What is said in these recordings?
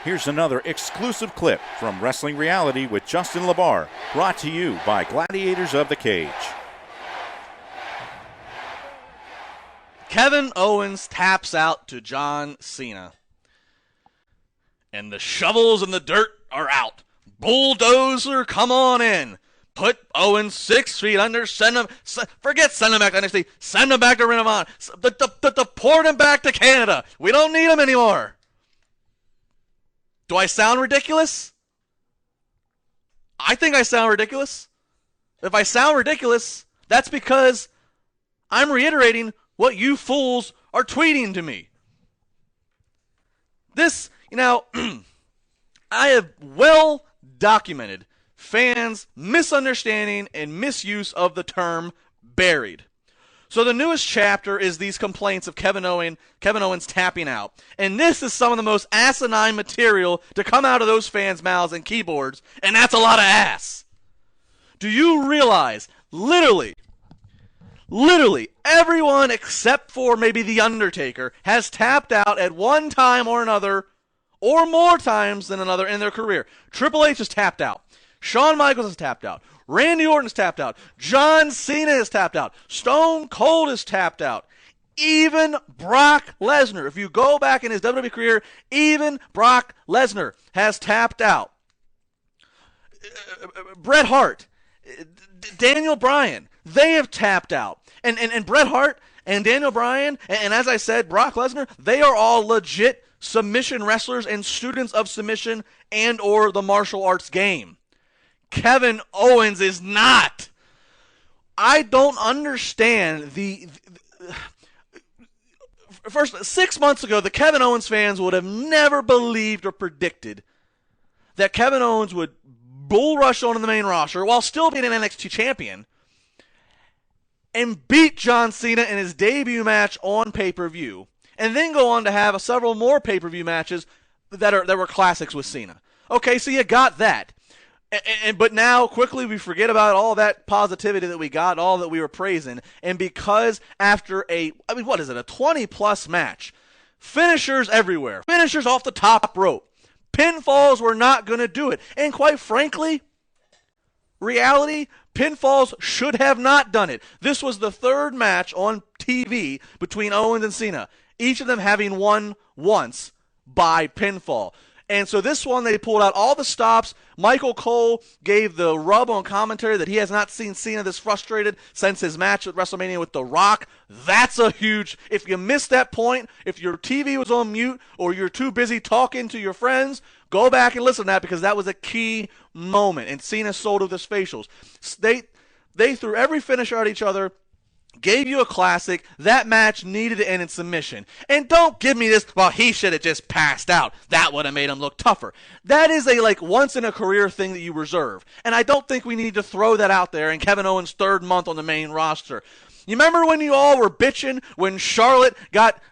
Here's another exclusive clip from Wrestling Reality with Justin LaBar, brought to you by Gladiators of the Cage. Kevin Owens taps out to John Cena. And the shovels and the dirt are out. Bulldozer, come on in. Put Owens 6 feet under. Send him back to NXT. Send him back to Ring of Honor. Deport him back to Canada. We don't need him anymore. Do I sound ridiculous? I think I sound ridiculous. If I sound ridiculous, that's because I'm reiterating what you fools are tweeting to me. This, I have well documented fans' misunderstanding and misuse of the term buried. So the newest chapter is these complaints of Kevin Owens tapping out. And this is some of the most asinine material to come out of those fans' mouths and keyboards, and that's a lot of ass. Do you realize, literally, everyone except for maybe The Undertaker has tapped out at one time or another, or more times than another in their career. Triple H has tapped out. Shawn Michaels has tapped out. Randy Orton's tapped out. John Cena has tapped out. Stone Cold has tapped out. Even Brock Lesnar, if you go back in his WWE career, even Brock Lesnar has tapped out. Bret Hart, Daniel Bryan, they have tapped out. And Bret Hart and Daniel Bryan, and as I said, Brock Lesnar, they are all legit submission wrestlers and students of submission and or the martial arts game. Kevin Owens is not. I don't understand First, 6 months ago, the Kevin Owens fans would have never believed or predicted that Kevin Owens would bull rush onto the main roster while still being an NXT champion and beat John Cena in his debut match on pay-per-view, and then go on to have several more pay-per-view matches that were classics with Cena. Okay, so you got that. But now, quickly, we forget about all that positivity that we got, all that we were praising, and because after a 20-plus match, finishers everywhere, finishers off the top rope, pinfalls were not going to do it. And quite frankly, reality, pinfalls should have not done it. This was the third match on TV between Owens and Cena, each of them having won once by pinfall. And so this one, they pulled out all the stops. Michael Cole gave the rub on commentary that he has not seen Cena this frustrated since his match at WrestleMania with The Rock. That's a huge, if you missed that point, if your TV was on mute or you're too busy talking to your friends, go back and listen to that because that was a key moment. And Cena sold with his facials. They threw every finisher at each other. Gave you a classic. That match needed to end in submission. And don't give me this, well, he should have just passed out. That would have made him look tougher. That is a once-in-a-career thing that you reserve. And I don't think we need to throw that out there in Kevin Owens' third month on the main roster. You remember when you all were bitching when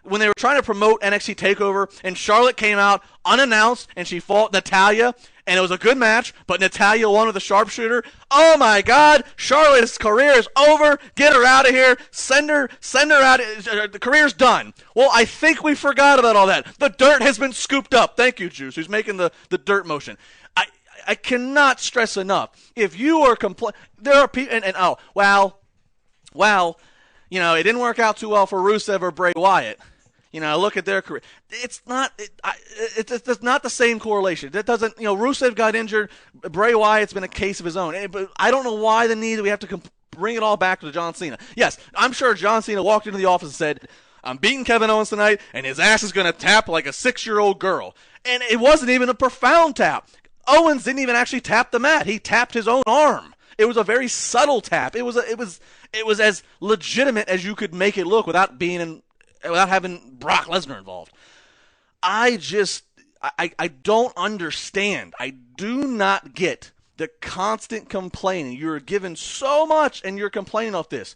when they were trying to promote NXT TakeOver and Charlotte came out unannounced and she fought Natalya and it was a good match, but Natalya won with a sharpshooter? Oh my God, Charlotte's career is over. Get her out of here. Send her out. The career's done. Well, I think we forgot about all that. The dirt has been scooped up. Thank you, Juice, who's making the dirt motion. I cannot stress enough. If you are there are people, it didn't work out too well for Rusev or Bray Wyatt. Look at their career. It's not the same correlation. That doesn't, Rusev got injured. Bray Wyatt's been a case of his own. But I don't know why the need that we have to bring it all back to John Cena. Yes, I'm sure John Cena walked into the office and said, I'm beating Kevin Owens tonight, and his ass is going to tap like a 6-year-old girl. And it wasn't even a profound tap. Owens didn't even actually tap the mat. He tapped his own arm. It was a very subtle tap. It was as legitimate as you could make it look without having Brock Lesnar involved. I don't understand. I do not get the constant complaining. You're given so much and you're complaining of this.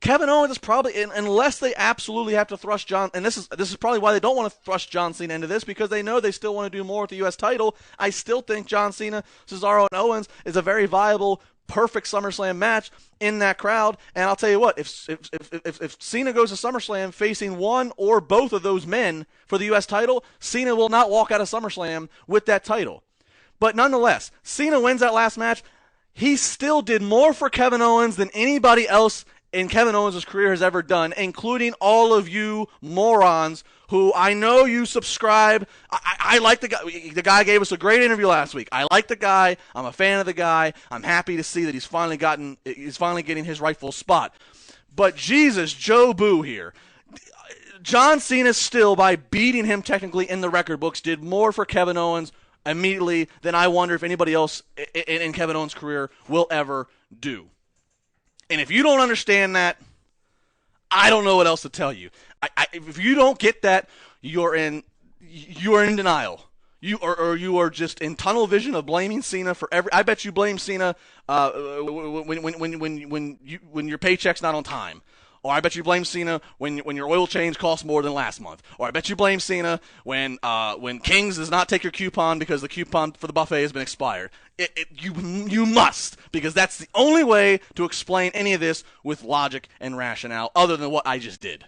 Kevin Owens is probably, unless they absolutely have to thrust John, and this is probably why they don't want to thrust John Cena into this, because they know they still want to do more with the U.S. title. I still think John Cena, Cesaro, and Owens is a very viable perfect SummerSlam match in that crowd. And I'll tell you what, if Cena goes to SummerSlam facing one or both of those men for the U.S. title, Cena will not walk out of SummerSlam with that title. But nonetheless, Cena wins that last match. He still did more for Kevin Owens than anybody else in Kevin Owens' career has ever done, including all of you morons who I know you subscribe. I like the guy. The guy gave us a great interview last week. I like the guy. I'm a fan of the guy. I'm happy to see that he's finally getting his rightful spot. But Jesus, Joe Boo here. John Cena still, by beating him technically in the record books, did more for Kevin Owens immediately than I wonder if anybody else in Kevin Owens' career will ever do. And if you don't understand that, I don't know what else to tell you. If you don't get that, you are in denial. You are just in tunnel vision of blaming Cena for every. I bet you blame Cena when your paycheck's not on time. Or I bet you blame Cena when your oil change costs more than last month. Or I bet you blame Cena when King's does not take your coupon because the coupon for the buffet has been expired. You must, because that's the only way to explain any of this with logic and rationale other than what I just did.